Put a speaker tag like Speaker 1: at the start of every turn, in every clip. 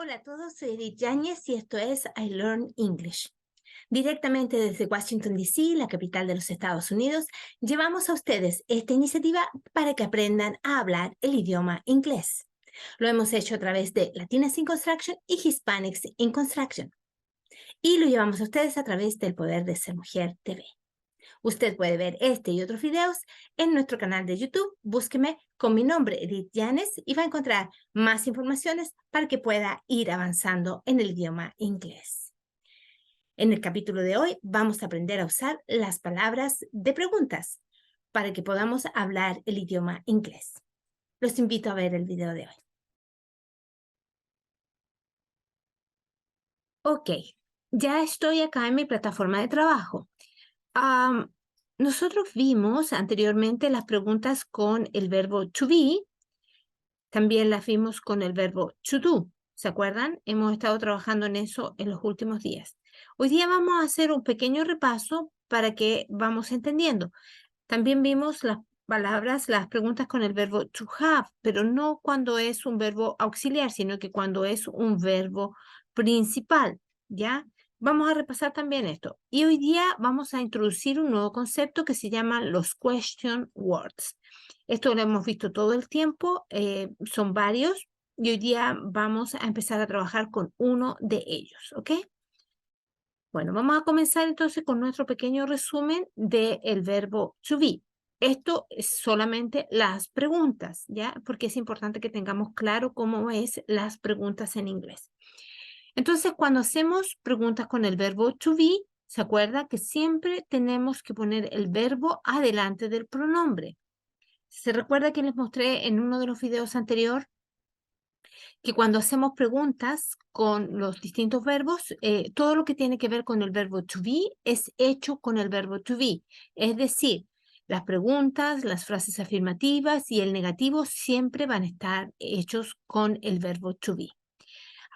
Speaker 1: Hola a todos, soy Edith Yáñez y esto es I Learn English. Directamente desde Washington, D.C., la capital de los Estados Unidos, llevamos a ustedes esta iniciativa para que aprendan a hablar el idioma inglés. Lo hemos hecho a través de Latinas in Construction y Hispanics in Construction. Y lo llevamos a ustedes a través del Poder de Ser Mujer TV. Usted puede ver este y otros videos en nuestro canal de YouTube. Búsqueme con mi nombre, Edith Yáñez, y va a encontrar más informaciones para que pueda ir avanzando en el idioma inglés. En el capítulo de hoy vamos a aprender a usar las palabras de preguntas para que podamos hablar el idioma inglés. Los invito a ver el video de hoy. Ok, ya estoy acá en mi plataforma de trabajo. Nosotros vimos anteriormente las preguntas con el verbo to be, también las vimos con el verbo to do. ¿Se acuerdan? Hemos estado trabajando en eso en los últimos días. Hoy día vamos a hacer un pequeño repaso para que vamos entendiendo. También vimos las palabras, las preguntas con el verbo to have, pero no cuando es un verbo auxiliar, sino que cuando es un verbo principal, ¿ya? Vamos a repasar también esto. Y hoy día vamos a introducir un nuevo concepto que se llama los question words. Esto lo hemos visto todo el tiempo, son varios, y hoy día vamos a empezar a trabajar con uno de ellos, ¿ok? Bueno, vamos a comenzar entonces con nuestro pequeño resumen del verbo to be. Esto es solamente las preguntas, ¿ya? Porque es importante que tengamos claro cómo es las preguntas en inglés. Entonces, cuando hacemos preguntas con el verbo to be, ¿se acuerda que siempre tenemos que poner el verbo adelante del pronombre? ¿Se recuerda que les mostré en uno de los videos anteriores que cuando hacemos preguntas con los distintos verbos, todo lo que tiene que ver con el verbo to be es hecho con el verbo to be? Es decir, las preguntas, las frases afirmativas y el negativo siempre van a estar hechos con el verbo to be.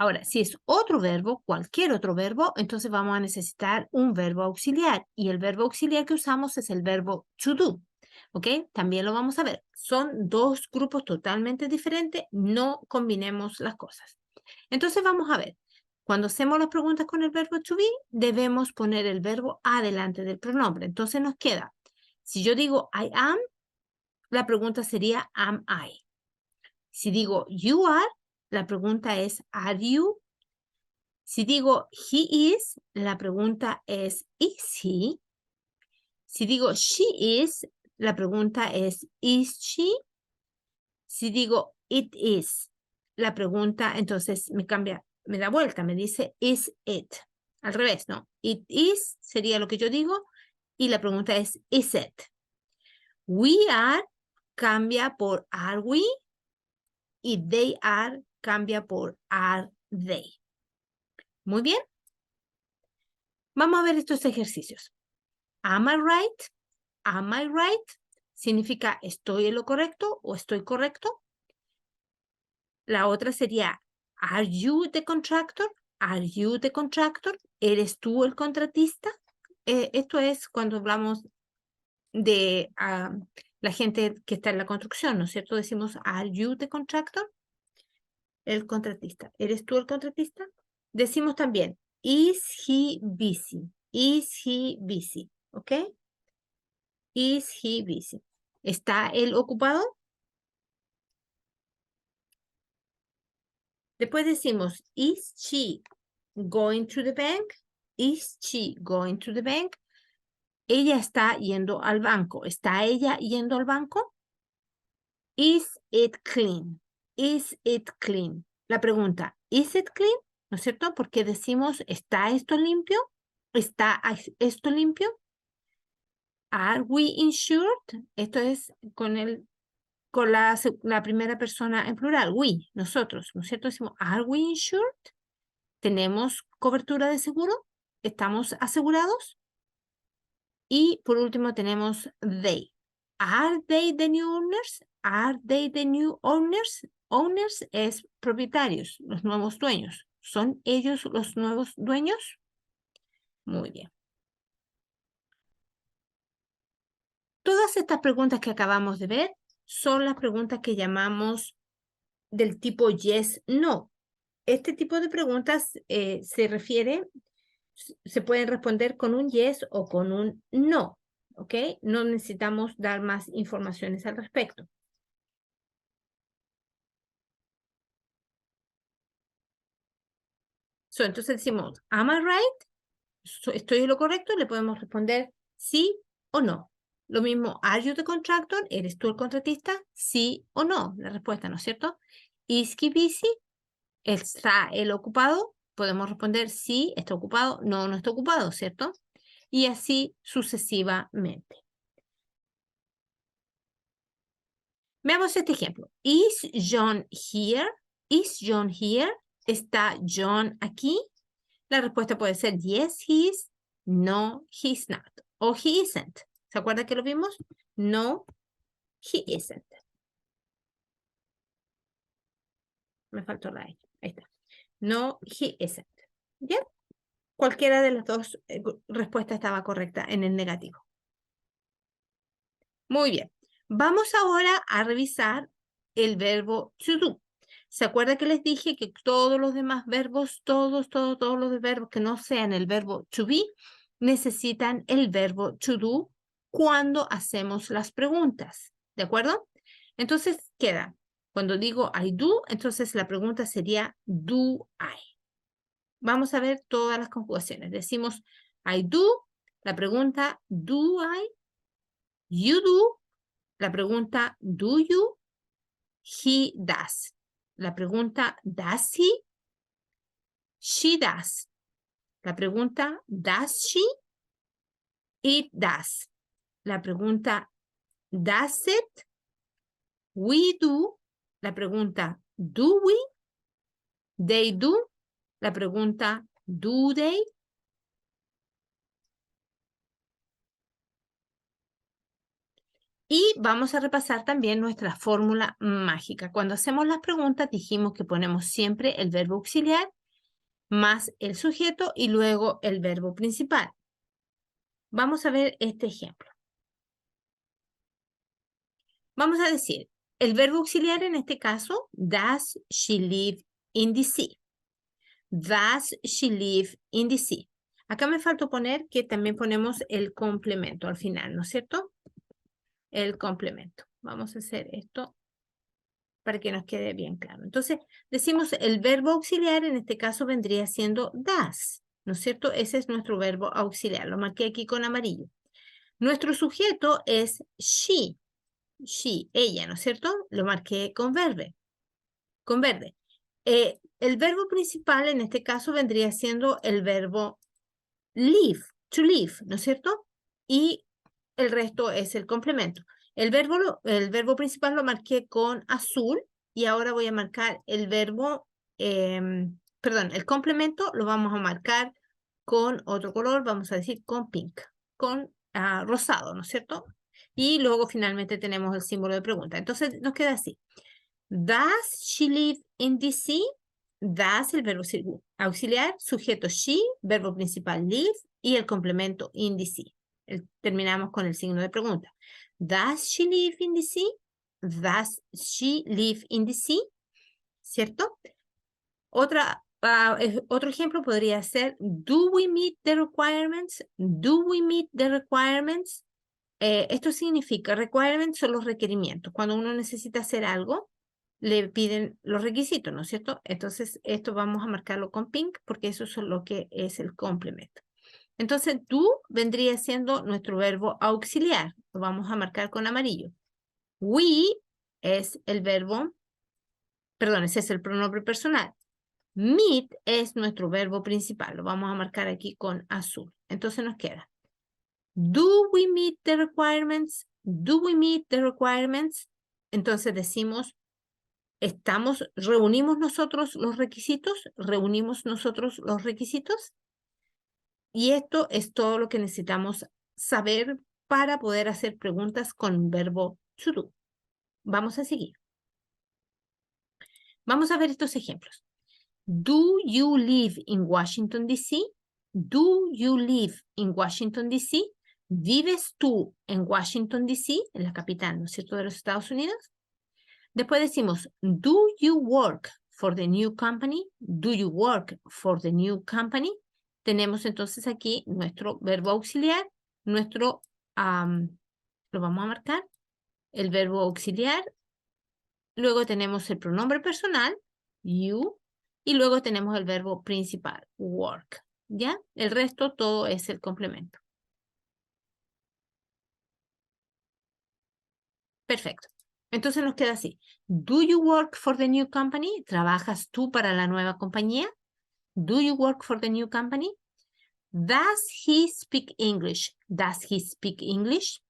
Speaker 1: Ahora, si es otro verbo, cualquier otro verbo, entonces vamos a necesitar un verbo auxiliar. Y el verbo auxiliar que usamos es el verbo to do. ¿Ok? También lo vamos a ver. Son dos grupos totalmente diferentes. No combinemos las cosas. Entonces vamos a ver. Cuando hacemos las preguntas con el verbo to be, debemos poner el verbo adelante del pronombre. Entonces nos queda, si yo digo I am, la pregunta sería am I. Si digo you are, la pregunta es are you? Si digo he is, la pregunta es is he? Si digo she is, la pregunta es is she? Si digo it is, la pregunta entonces me cambia, me da vuelta, me dice is it. Al revés, ¿no? It is sería lo que yo digo y la pregunta es is it? We are cambia por are we y they are cambia por are they. Muy bien. Vamos a ver estos ejercicios. Am I right? Am I right? Significa estoy en lo correcto o estoy correcto. La otra sería Are you the contractor? Are you the contractor? ¿Eres tú el contratista? Esto es cuando hablamos de la gente que está en la construcción, ¿no es cierto? Decimos Are you the contractor? El contratista. ¿Eres tú el contratista? Decimos también Is he busy? Is he busy? ¿Ok? Is he busy? ¿Está él ocupado? Después decimos, is she going to the bank? Is she going to the bank? Ella está yendo al banco. ¿Está ella yendo al banco? Is it clean? Is it clean? La pregunta, is it clean? ¿No es cierto? Porque decimos, ¿está esto limpio? ¿Está esto limpio? Are we insured? Esto es con la primera persona en plural, we, nosotros, ¿no es cierto? Decimos, ¿are we insured? ¿Tenemos cobertura de seguro? ¿Estamos asegurados? Y por último tenemos they. ¿Are they the new owners? ¿Are they the new owners? Owners es propietarios, los nuevos dueños. ¿Son ellos los nuevos dueños? Muy bien. Todas estas preguntas que acabamos de ver son las preguntas que llamamos del tipo yes, no. este tipo de preguntas se pueden responder con un yes o con un no, ¿ok? No necesitamos dar más informaciones al respecto. Entonces decimos, am I right? ¿Estoy en lo correcto? Le podemos responder sí o no. Lo mismo, are you the contractor? ¿Eres tú el contratista? Sí o no. La respuesta, ¿no es cierto? Is he busy? ¿Está él ocupado? Podemos responder sí, está ocupado, no, no está ocupado, ¿cierto? Y así sucesivamente. Veamos este ejemplo. Is John here? Is John here? ¿Está John aquí? La respuesta puede ser yes, he is, no, he's not, o he isn't. ¿Se acuerda que lo vimos? No, he isn't. Me faltó la E. Ahí está. No, he isn't. ¿Bien? Cualquiera de las dos respuestas estaba correcta en el negativo. Muy bien. Vamos ahora a revisar el verbo to do. ¿Se acuerda que les dije que todos los demás verbos, todos los verbos que no sean el verbo to be, necesitan el verbo to do cuando hacemos las preguntas? ¿De acuerdo? Entonces queda, cuando digo I do, entonces la pregunta sería do I. Vamos a ver todas las conjugaciones. Decimos I do, la pregunta do I, you do, la pregunta do you, he does. La pregunta does he, she does. La pregunta does she, it does. La pregunta does it, we do. La pregunta do we, they do. La pregunta do they. Y vamos a repasar también nuestra fórmula mágica. Cuando hacemos las preguntas dijimos que ponemos siempre el verbo auxiliar más el sujeto y luego el verbo principal. Vamos a ver este ejemplo. Vamos a decir, el verbo auxiliar en este caso, does she live in the sea? Does she live in the sea? Acá me faltó poner que también ponemos el complemento al final, ¿no es cierto? El complemento. Vamos a hacer esto para que nos quede bien claro. Entonces, decimos el verbo auxiliar, en este caso vendría siendo does, ¿no es cierto? Ese es nuestro verbo auxiliar, lo marqué aquí con amarillo. Nuestro sujeto es she, ella, ¿no es cierto? Lo marqué con verde. El verbo principal en este caso vendría siendo el verbo live, to live, ¿no es cierto? Y el resto es el complemento. El verbo principal lo marqué con azul y ahora voy a marcar el verbo, el complemento lo vamos a marcar con otro color, vamos a decir con pink, con rosado, ¿no es cierto? Y luego finalmente tenemos el símbolo de pregunta. Entonces nos queda así. Does she live in the sea? Does, el verbo auxiliar, sujeto she, verbo principal live y el complemento in the sea. Terminamos con el signo de pregunta. Does she live in the sea? Does she live in the sea? ¿Cierto? Otro ejemplo podría ser, do we meet the requirements? Do we meet the requirements? Esto significa, requirements son los requerimientos. Cuando uno necesita hacer algo, le piden los requisitos, ¿no es cierto? Entonces, esto vamos a marcarlo con pink porque eso es lo que es el complemento. Entonces, do vendría siendo nuestro verbo auxiliar. Lo vamos a marcar con amarillo. We es el verbo, perdón, ese es el pronombre personal. Meet es nuestro verbo principal. Lo vamos a marcar aquí con azul. Entonces nos queda. Do we meet the requirements? Do we meet the requirements? Entonces decimos, ¿reunimos nosotros los requisitos? ¿Reunimos nosotros los requisitos? Y esto es todo lo que necesitamos saber para poder hacer preguntas con verbo to do. Vamos a seguir. Vamos a ver estos ejemplos. Do you live in Washington, D.C.? Do you live in Washington, D.C.? ¿Vives tú en Washington, D.C., en la capital, ¿no es cierto?, de los Estados Unidos? Después decimos, do you work for the new company? Do you work for the new company? Tenemos entonces aquí nuestro verbo auxiliar, lo vamos a marcar, el verbo auxiliar. Luego tenemos el pronombre personal, you, y luego tenemos el verbo principal, work. ¿Ya? El resto todo es el complemento. Perfecto. Entonces nos queda así. Do you work for the new company? ¿Trabajas tú para la nueva compañía? Do you work for the new company? Does he speak English? Does he speak English?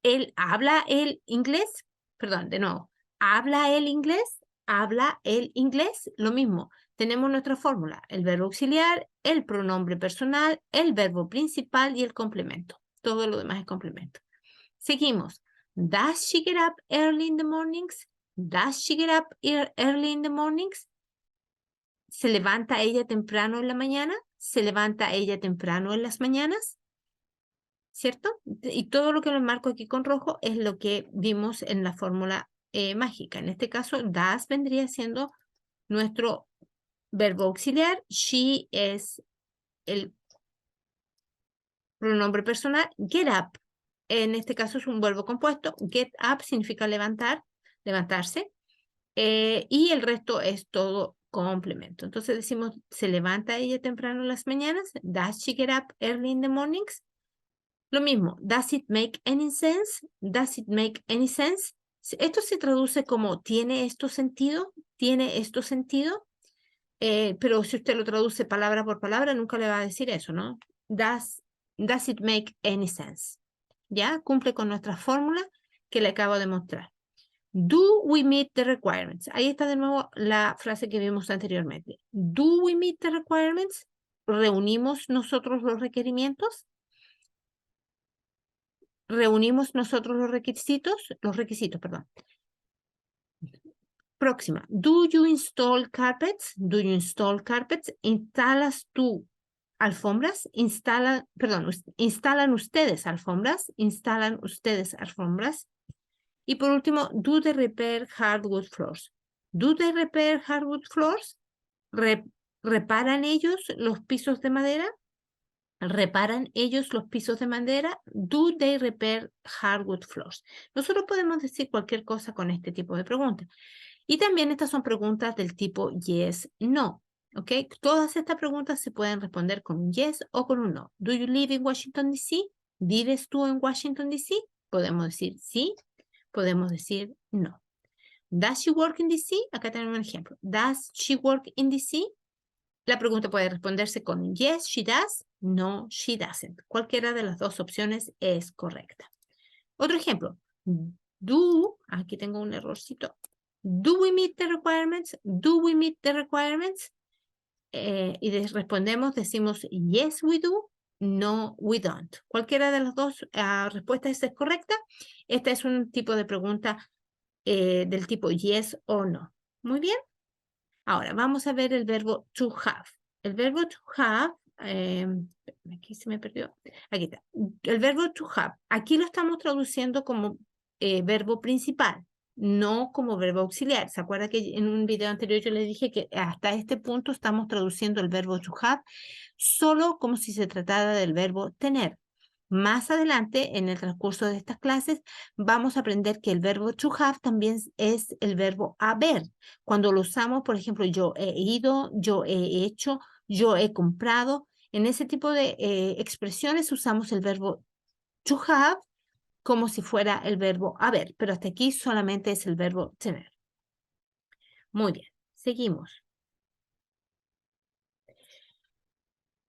Speaker 1: ¿Él habla el inglés? Perdón, de nuevo. ¿Habla el inglés? ¿Habla el inglés? Lo mismo. Tenemos nuestra fórmula. El verbo auxiliar, el pronombre personal, el verbo principal y el complemento. Todo lo demás es complemento. Seguimos. Does she get up early in the mornings? Does she get up early in the mornings? ¿Se levanta ella temprano en la mañana? ¿Se levanta ella temprano en las mañanas? ¿Cierto? Y todo lo que lo marco aquí con rojo es lo que vimos en la fórmula mágica. En este caso, does vendría siendo nuestro verbo auxiliar. She es el pronombre personal. Get up, en este caso es un verbo compuesto. Get up significa levantar, levantarse. Y el resto es todo complemento. Entonces decimos, ¿se levanta ella temprano en las mañanas? Does she get up early in the mornings? Lo mismo, does it make any sense? Does it make any sense? Esto se traduce como ¿tiene esto sentido? ¿Tiene esto sentido? Pero si usted lo traduce palabra por palabra, nunca le va a decir eso, ¿no? Does it make any sense? ¿Ya? Cumple con nuestra fórmula que le acabo de mostrar. Do we meet the requirements? Ahí está de nuevo la frase que vimos anteriormente. Do we meet the requirements? ¿Reunimos nosotros los requerimientos? ¿Reunimos nosotros los requisitos? Los requisitos, perdón. Próxima. Do you install carpets? Do you install carpets? ¿Instalas tú alfombras? ¿Instalan ustedes alfombras? ¿Instalan ustedes alfombras? Y por último, do they repair hardwood floors? Do they repair hardwood floors? ¿Reparan ellos los pisos de madera? ¿Reparan ellos los pisos de madera? Do they repair hardwood floors? Nosotros podemos decir cualquier cosa con este tipo de preguntas. Y también estas son preguntas del tipo yes, no. ¿Ok? Todas estas preguntas se pueden responder con un yes o con un no. Do you live in Washington, D.C.? ¿Vives tú en Washington, D.C.? Podemos decir sí, podemos decir no. Does she work in D.C.? Acá tenemos un ejemplo. Does she work in D.C.? La pregunta puede responderse con yes, she does, no, she doesn't. Cualquiera de las dos opciones es correcta. Otro ejemplo. Aquí tengo un errorcito. Do we meet the requirements? Do we meet the requirements? Y respondemos, decimos yes, we do, no, we don't. Cualquiera de las dos respuestas es correcta. Esta es un tipo de pregunta del tipo yes o no. Muy bien. Ahora, vamos a ver el verbo to have. El verbo to have, aquí se me perdió. Aquí está. El verbo to have, aquí lo estamos traduciendo como verbo principal, no como verbo auxiliar. ¿Se acuerda que en un video anterior yo le dije que hasta este punto estamos traduciendo el verbo to have solo como si se tratara del verbo tener? Más adelante, en el transcurso de estas clases, vamos a aprender que el verbo to have también es el verbo haber. Cuando lo usamos, por ejemplo, yo he ido, yo he hecho, yo he comprado. En ese tipo de expresiones usamos el verbo to have como si fuera el verbo haber, pero hasta aquí solamente es el verbo tener. Muy bien, seguimos.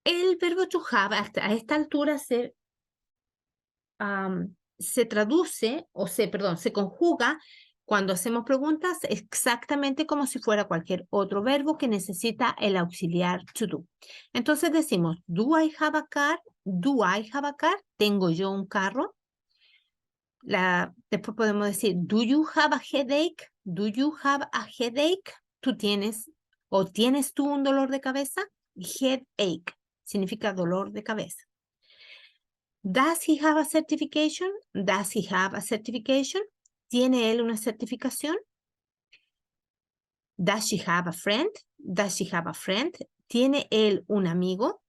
Speaker 1: El verbo to have a esta altura se traduce, se conjuga cuando hacemos preguntas exactamente como si fuera cualquier otro verbo que necesita el auxiliar to do. Entonces decimos, do I have a car? Do I have a car? ¿Tengo yo un carro? Después podemos decir, do you have a headache? Do you have a headache? ¿Tú tienes o tienes tú un dolor de cabeza? Headache significa dolor de cabeza. Does he have a certification? Does he have a certification? ¿Tiene él una certificación? Does she have a friend? Does she have a friend? ¿Tiene él un amigo?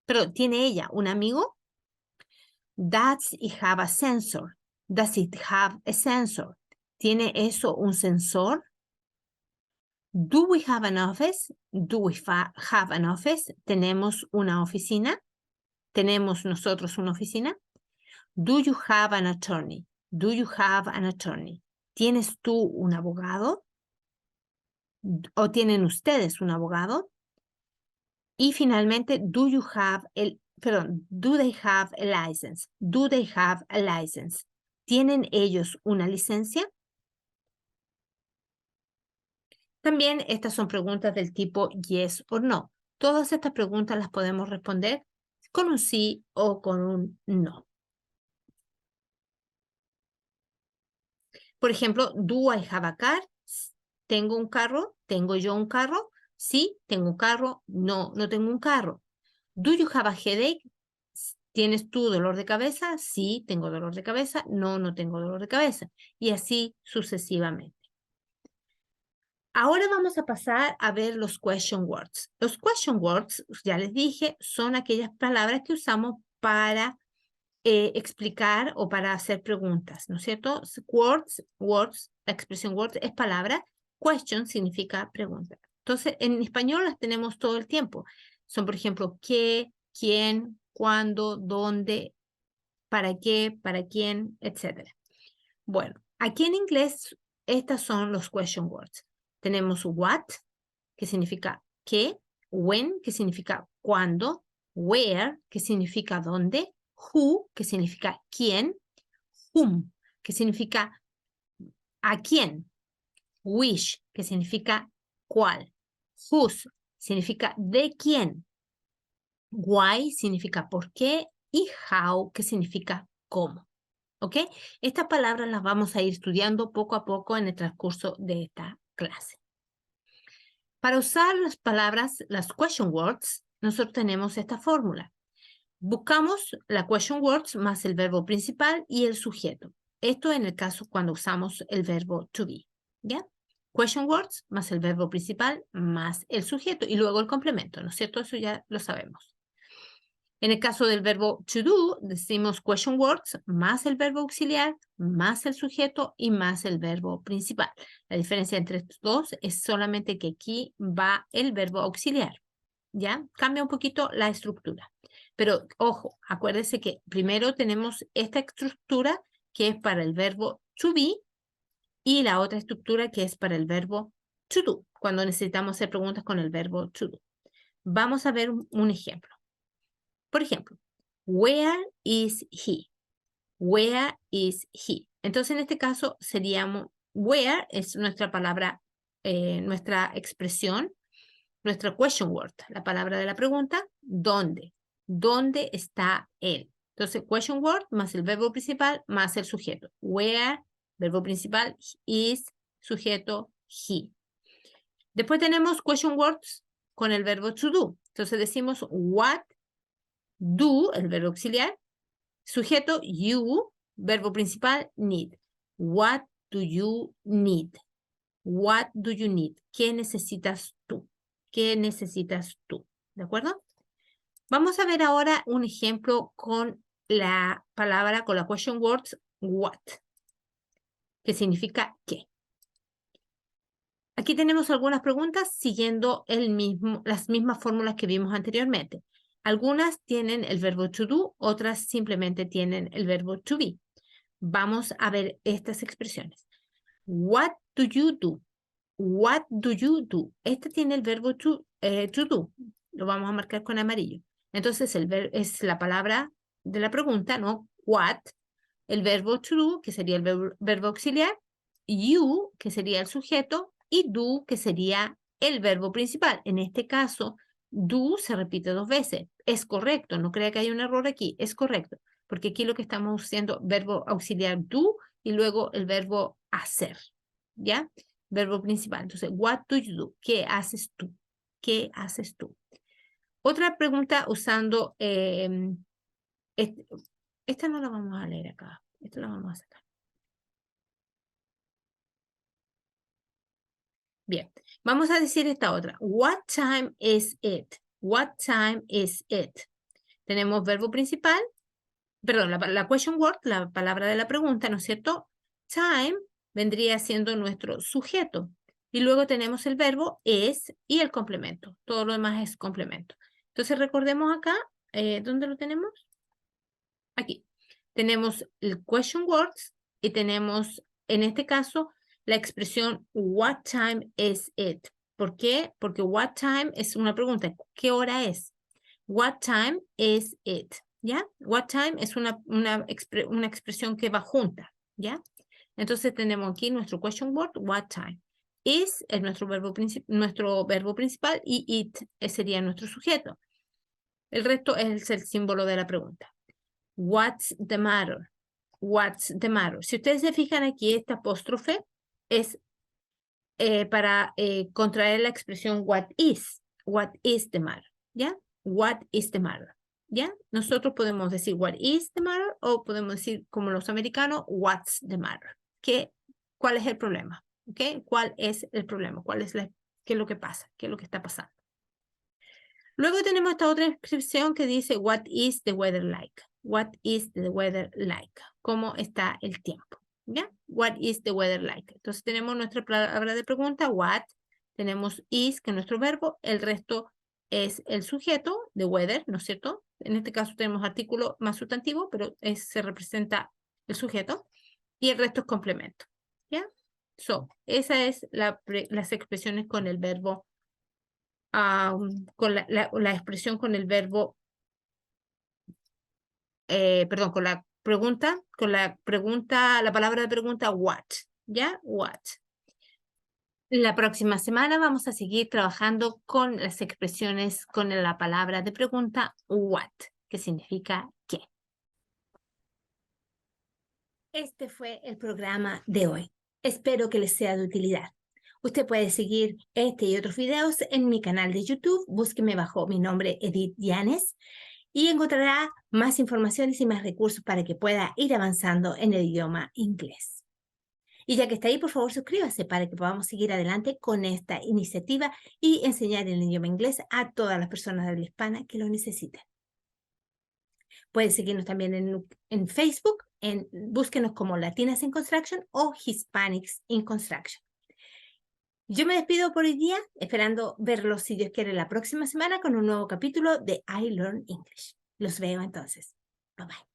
Speaker 1: Pero, ¿tiene ella un amigo? Does it have a sensor? Does it have a sensor? ¿Tiene eso un sensor? Do we have an office? Do we have an office? ¿Tenemos una oficina? ¿Tenemos nosotros una oficina? Do you have an attorney? Do you have an attorney? ¿Tienes tú un abogado? ¿O tienen ustedes un abogado? Y finalmente, do they have a license? Do they have a license? ¿Tienen ellos una licencia? También estas son preguntas del tipo yes o no. Todas estas preguntas las podemos responder con un sí o con un no. Por ejemplo, do I have a car? ¿Tengo un carro? ¿Tengo yo un carro? Sí, tengo un carro. No, no tengo un carro. Do you have a headache? ¿Tienes tú dolor de cabeza? Sí, tengo dolor de cabeza. No, no tengo dolor de cabeza. Y así sucesivamente. Ahora vamos a pasar a ver los question words. Los question words, ya les dije, son aquellas palabras que usamos para explicar o para hacer preguntas, ¿no es cierto? Words, la expresión words es palabra, question significa pregunta. Entonces, en español las tenemos todo el tiempo. Son, por ejemplo, qué, quién, cuándo, dónde, para qué, para quién, etc. Bueno, aquí en inglés, estas son los question words. Tenemos what, que significa qué, when, que significa cuándo, where, que significa dónde, who, que significa quién, whom, que significa a quién, which, que significa cuál, whose, significa de quién, why, significa por qué, y how, que significa cómo. ¿Ok? Estas palabras las vamos a ir estudiando poco a poco en el transcurso de esta clase. Para usar las palabras, las question words, nosotros tenemos esta fórmula. Buscamos la question words más el verbo principal y el sujeto. Esto en el caso cuando usamos el verbo to be. ¿Ya? Question words más el verbo principal más el sujeto y luego el complemento, ¿no es cierto? Eso ya lo sabemos. En el caso del verbo to do, decimos question words más el verbo auxiliar, más el sujeto y más el verbo principal. La diferencia entre estos dos es solamente que aquí va el verbo auxiliar. ¿Ya? Cambia un poquito la estructura. Pero, ojo, acuérdense que primero tenemos esta estructura que es para el verbo to be y la otra estructura que es para el verbo to do, cuando necesitamos hacer preguntas con el verbo to do. Vamos a ver un ejemplo. Por ejemplo, where is he? Where is he? Entonces, en este caso seríamos, where es nuestra palabra, nuestra expresión, nuestra question word, la palabra de la pregunta, ¿dónde? ¿Dónde está él? Entonces, question word más el verbo principal más el sujeto. Where, verbo principal, is, sujeto, he. Después tenemos question words con el verbo to do. Entonces decimos what do, el verbo auxiliar, sujeto you, verbo principal need. What do you need? What do you need? ¿Qué necesitas tú? ¿Qué necesitas tú? ¿De acuerdo? Vamos a ver ahora un ejemplo con la palabra, con la question words what, que significa qué. Aquí tenemos algunas preguntas siguiendo las mismas fórmulas que vimos anteriormente. Algunas tienen el verbo to do, otras simplemente tienen el verbo to be. Vamos a ver estas expresiones. What do you do? What do you do? Este tiene el verbo to do. Lo vamos a marcar con amarillo. Entonces es la palabra de la pregunta, ¿no? What. El verbo to do, que sería el verbo auxiliar. You, que sería el sujeto. Y do, que sería el verbo principal. En este caso, do se repite 2 veces. Es correcto, no crea que hay un error aquí. Es correcto, porque aquí lo que estamos haciendo, verbo auxiliar do y luego el verbo hacer. ¿Ya? Verbo principal. Entonces, what do you do? ¿Qué haces tú? ¿Qué haces tú? Otra pregunta usando, esta no la vamos a leer acá. Esta la vamos a sacar. Bien, vamos a decir esta otra. What time is it? What time is it? Tenemos verbo principal, perdón, la question word, la palabra de la pregunta, ¿no es cierto? Time vendría siendo nuestro sujeto. Y luego tenemos el verbo is y el complemento. Todo lo demás es complemento. Entonces recordemos acá, ¿dónde lo tenemos? Aquí. Tenemos el question words y tenemos, en este caso, la expresión what time is it. ¿Por qué? Porque what time es una pregunta. ¿Qué hora es? What time is it? ¿Ya? What time es una expresión que va junta. ¿Ya? Entonces tenemos aquí nuestro question word, what time. Is es nuestro verbo principal y it sería nuestro sujeto. El resto es el símbolo de la pregunta. What's the matter? What's the matter? Si ustedes se fijan aquí, esta apóstrofe es para contraer la expresión what is. What is the matter? ¿Ya? What is the matter? ¿Ya? Nosotros podemos decir what is the matter o podemos decir como los americanos what's the matter. ¿Cuál es el problema? ¿Ok? ¿Cuál es el problema? ¿Qué es lo que pasa? ¿Qué es lo que está pasando? Luego tenemos esta otra expresión que dice what is the weather like? What is the weather like? ¿Cómo está el tiempo? ¿Ya? What is the weather like? Entonces tenemos nuestra palabra de pregunta, what. Tenemos is, que es nuestro verbo. El resto es el sujeto de weather, ¿no es cierto? En este caso tenemos artículo más sustantivo, pero se representa el sujeto. Y el resto es complemento. ¿Ya? So, esa es las expresiones con el verbo, con la expresión con el verbo, perdón, con la pregunta, la palabra de pregunta what, ¿ya? What. La próxima semana vamos a seguir trabajando con las expresiones con la palabra de pregunta what, que significa qué. Este fue el programa de hoy. Espero que les sea de utilidad. Usted puede seguir este y otros videos en mi canal de YouTube. Búsqueme bajo mi nombre Edith Llanes y encontrará más informaciones y más recursos para que pueda ir avanzando en el idioma inglés. Y ya que está ahí, por favor, suscríbase para que podamos seguir adelante con esta iniciativa y enseñar el idioma inglés a todas las personas de habla hispana que lo necesiten. Pueden seguirnos también en Facebook, búsquenos como Latinas in Construction o Hispanics in Construction. Yo me despido por hoy día, esperando verlos, si Dios quiere, la próxima semana con un nuevo capítulo de I Learn English. Los veo entonces. Bye bye.